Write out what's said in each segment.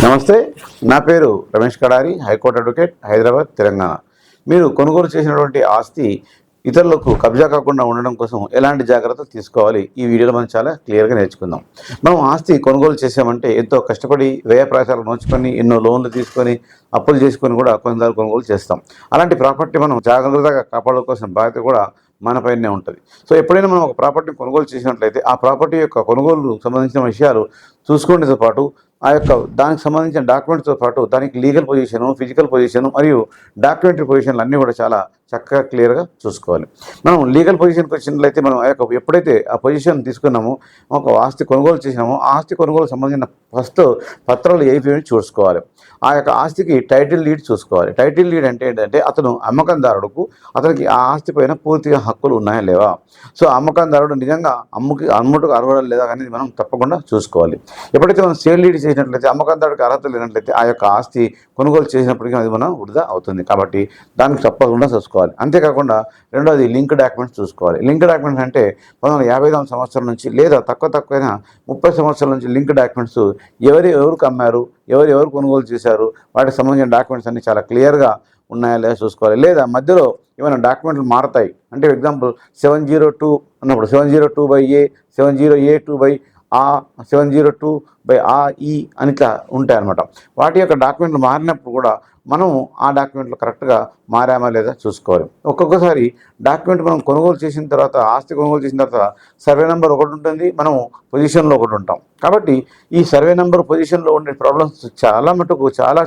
నమస్తే, నా పేరు రమేష్ కడారి, హైకోర్టు అడ్వకేట్, హైదరాబాద్, తెలంగాణ. మీరు కొనుగోలు చేసినటువంటి ఆస్తి ఇతరులకు కబ్జా కాకుండా ఉండడం కోసం ఎలాంటి జాగ్రత్తలు తీసుకోవాలి ఈ వీడియోలో మనం చాలా క్లియర్గా నేర్చుకుందాం. మనం ఆస్తి కొనుగోలు చేసామంటే ఎంతో కష్టపడి వ్యయ ప్రయాసాలు నోచుకొని ఎన్నో లోన్లు తీసుకొని అప్పులు చేసుకొని కూడా కొన్నిసార్లు కొనుగోలు చేస్తాం. అలాంటి ప్రాపర్టీ మనం జాగ్రత్తగా కాపాడుకోవాల్సిన బాధ్యత కూడా మన పైనే ఉంటుంది. సో ఎప్పుడైనా మనం ఒక ప్రాపర్టీని కొనుగోలు చేసినట్లయితే ఆ ప్రాపర్టీ యొక్క కొనుగోలు సంబంధించిన విషయాలు చూసుకోవడంతో పాటు ఆ యొక్క దానికి సంబంధించిన డాక్యుమెంట్స్తో పాటు దానికి లీగల్ పొజిషను, ఫిజికల్ పొజిషను మరియు డాక్యుమెంటరీ పొజిషన్లు అన్నీ కూడా చాలా చక్కగా క్లియర్గా చూసుకోవాలి. మనం లీగల్ పొజిషన్కి వచ్చినట్లయితే మనం ఆ యొక్క ఎప్పుడైతే ఆ పొజిషన్ తీసుకున్నామో ఒక ఆస్తి కొనుగోలు చేసినామో ఆ ఆస్తి కొనుగోలు సంబంధించిన ఫస్ట్ పత్రాలు ఏవి చూసుకోవాలి. ఆ యొక్క ఆస్తికి టైటిల్ లీడ్ చూసుకోవాలి. టైటిల్ లీడ్ అంటే ఏంటంటే అతను అమ్మకందారుడుకు అతనికి ఆ ఆస్తి పైన పూర్తిగా హక్కులు ఉన్నాయా లేవా. సో అమ్మకందారుడు నిజంగా అమ్ముటకు అర్హుడా లేదా అనేది మనం తప్పకుండా చూసుకోవాలి. ఎప్పుడైతే మనం సేల్ లీడ్ చేసినట్లయితే అమ్మకందారుడికి అర్హత లేనట్లయితే ఆ యొక్క ఆస్తి కొనుగోలు చేసినప్పటికీ అది మనం వృధా అవుతుంది. కాబట్టి దానికి తప్పకుండా చూసుకోవాలి. అంతేకాకుండా రెండోది లింక్ డాక్యుమెంట్స్ చూసుకోవాలి. లింక్ డాక్యుమెంట్స్ అంటే 1955 సంవత్సరం నుంచి లేదా తక్కువైనా 30 సంవత్సరాల నుంచి లింక్ డాక్యుమెంట్స్ ఎవరికి అమ్మారు, ఎవరు కొనుగోలు చేశారు, వాటికి సంబంధించిన డాక్యుమెంట్స్ అన్ని చాలా క్లియర్గా ఉన్నాయా లేదా చూసుకోవాలి. లేదా మధ్యలో ఏమైనా డాక్యుమెంట్లు మారతాయి అంటే ఎగ్జాంపుల్ 702 అన్నప్పుడు 702/A 702/702/ఈ అని ఇట్లా ఉంటాయి అన్నమాట. వాటి యొక్క డాక్యుమెంట్లు మారినప్పుడు కూడా మనం ఆ డాక్యుమెంట్లు కరెక్ట్గా మారామా లేదా చూసుకోవాలి. ఒక్కొక్కసారి డాక్యుమెంట్ మనం కొనుగోలు చేసిన తర్వాత ఆస్తి కొనుగోలు చేసిన తర్వాత సర్వే నెంబర్ ఒకటి ఉంటుంది, మనం పొజిషన్లో ఒకటి ఉంటాం. కాబట్టి ఈ సర్వే నెంబర్ పొజిషన్లో ఉండే ప్రాబ్లమ్స్ చాలా మటుకు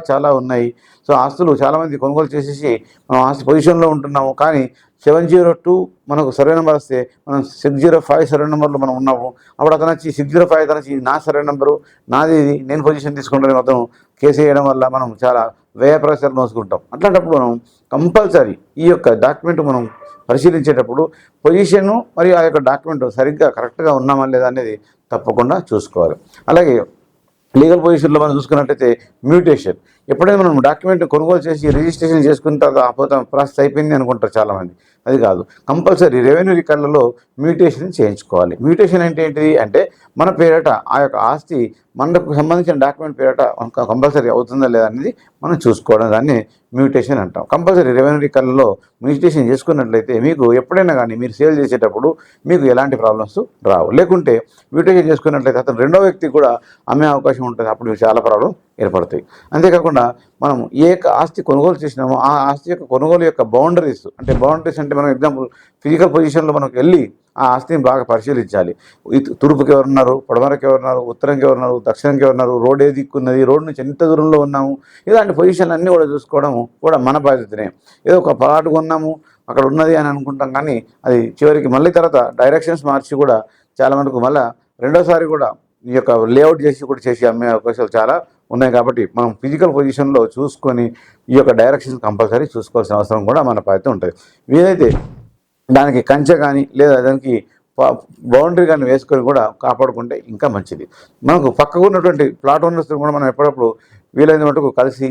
చాలా ఉన్నాయి. సో ఆస్తులు చాలామంది కొనుగోలు చేసేసి మనం ఆస్తి పొజిషన్లో ఉంటున్నాము, కానీ 702 మనకు సర్వే నెంబర్ వస్తే మనం 605 సర్వే నెంబర్లో మనం ఉన్నాము. అప్పుడు అతను వచ్చి 605 అతను వచ్చి నా సర్వే నెంబరు నాది, నేను పొజిషన్ తీసుకుంటాను అతను కేసు వేయడం వల్ల మనం చాలా వ్యయ ప్రయాసాలు మోసుకుంటాం. అట్లాంటప్పుడు మనం కంపల్సరీ ఈ యొక్క డాక్యుమెంట్ మనం పరిశీలించేటప్పుడు పొజిషను మరియు ఆ యొక్క డాక్యుమెంట్ సరిగ్గా కరెక్ట్గా ఉన్నామా లేదా అనేది తప్పకుండా చూసుకోవాలి. అలాగే లీగల్ పొజిషన్లో మనం చూసుకున్నట్టయితే మ్యూటేషన్. ఎప్పుడైనా మనం డాక్యుమెంట్ కొనుగోలు చేసి రిజిస్ట్రేషన్ చేసుకున్న తర్వాత అపోతం ప్రాసెస్ అయిపోయింది అనుకుంటారు చాలామంది. అది కాదు, కంపల్సరీ రెవెన్యూ రికార్డులలో మ్యూటేషన్ చేయించుకోవాలి. మ్యూటేషన్ అంటే ఏంటిది అంటే మన పేరట ఆ యొక్క ఆస్తి మనకు సంబంధించిన డాక్యుమెంట్ పేరట కంపల్సరీ అవుతుందా లేదా అనేది మనం చూసుకోవడం, దాన్ని మ్యూటేషన్ అంటాం. కంపల్సరీ రెవెన్యూ రికార్డులలో మ్యూటేషన్ చేసుకున్నట్లయితే మీకు ఎప్పుడైనా కానీ మీరు సేల్ చేసేటప్పుడు మీకు ఎలాంటి ప్రాబ్లమ్స్ రావు. లేకుంటే మ్యూటేషన్ చేసుకున్నట్లయితే అతను రెండో వ్యక్తికి కూడా అమ్మే అవకాశం ఉంటుంది, అప్పుడు చాలా ప్రాబ్లం ఏర్పడతాయి. అంతేకాకుండా మనం ఏ ఆస్తి కొనుగోలు చేసినామో ఆ ఆస్తి యొక్క కొనుగోలు యొక్క బౌండరీస్ అంటే మనం ఎగ్జాంపుల్ ఫిజికల్ పొజిషన్లో మనకు వెళ్ళి ఆ ఆస్తిని బాగా పరిశీలించాలి. తూర్పుకి ఎవరున్నారు, పడమరకి ఎవరున్నారు, ఉత్తరంకి ఎవరున్నారు, దక్షిణంకి ఎవరున్నారు, రోడ్ ఏ దిక్కున్నది, రోడ్ నుంచి ఎంత దూరంలో ఉన్నాము, ఇలాంటి పొజిషన్లు అన్నీ కూడా చూసుకోవడం కూడా మన బాధ్యతనే. ఏదో ఒక ప్లాట్ కొన్నాము అక్కడ ఉన్నది అని అనుకుంటాం, కానీ అది చివరికి మళ్ళీ తర్వాత డైరెక్షన్స్ మార్చి కూడా చాలా మనకు మళ్ళీ రెండోసారి కూడా ఈ యొక్క లేఅవుట్ చేసి అమ్మే అవకాశాలు చాలా ఉన్నాయి. కాబట్టి మనం ఫిజికల్ పొజిషన్లో చూసుకొని ఈ యొక్క డైరెక్షన్స్ కంపల్సరీ చూసుకోవాల్సిన అవసరం కూడా మన బాధ్యత ఉంటుంది. వీలైతే దానికి కంచె కానీ లేదా దానికి బౌండరీ కానీ వేసుకొని కూడా కాపాడుకుంటే ఇంకా మంచిది. మనకు పక్కకు ఉన్నటువంటి ప్లాట్ ఓనర్స్ కూడా మనం ఎప్పుడప్పుడు వీలైన మటుకు కలిసి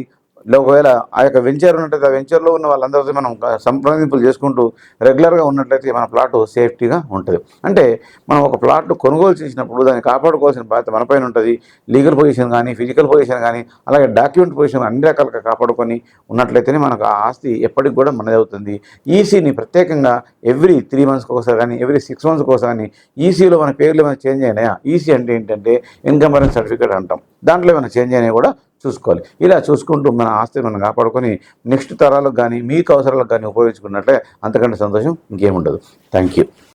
ఒకవేళ ఆ యొక్క వెంచర్ ఉన్నట్లయితే ఆ వెంచర్లో ఉన్న వాళ్ళందరితో మనం సంప్రదింపులు చేసుకుంటూ రెగ్యులర్గా ఉన్నట్లయితే మన ప్లాట్ సేఫ్టీగా ఉంటుంది. అంటే మనం ఒక ప్లాట్ కొనుగోలు చేసినప్పుడు దాన్ని కాపాడుకోవాల్సిన బాధ్యత మనపైన ఉంటుంది. లీగల్ పొజిషన్ కానీ, ఫిజికల్ పొజిషన్ కానీ, అలాగే డాక్యుమెంట్ పొజిషన్ అన్ని రకాలుగా కాపాడుకొని ఉన్నట్లయితేనే మనకు ఆ ఆస్తి ఎప్పటికి కూడా మనది అవుతుంది. ఈసీని ప్రత్యేకంగా ఎవ్రీ 3 monthస్కి ఒకసారి కానీ, ఎవ్రీ 6 monthస్కి ఒకసారి కానీ ఈసీలో మన పేర్లు ఏమైనా చేంజ్ అయినాయా, ఈసీ అంటే ఏంటంటే ఇన్కమ్ అరెన్స్ సర్టిఫికేట్ అంటాం, దాంట్లో ఏమైనా చేంజ్ అయినాయి కూడా చూసుకోవాలి. ఇలా చూసుకుంటూ మన ఆస్తిని మనం కాపాడుకొని నెక్స్ట్ తరాలకు కానీ మీకు అవసరాలకు కానీ ఉపయోగించుకున్నట్లే అంతకంటే సంతోషం ఇంకేముండదు. Thank you.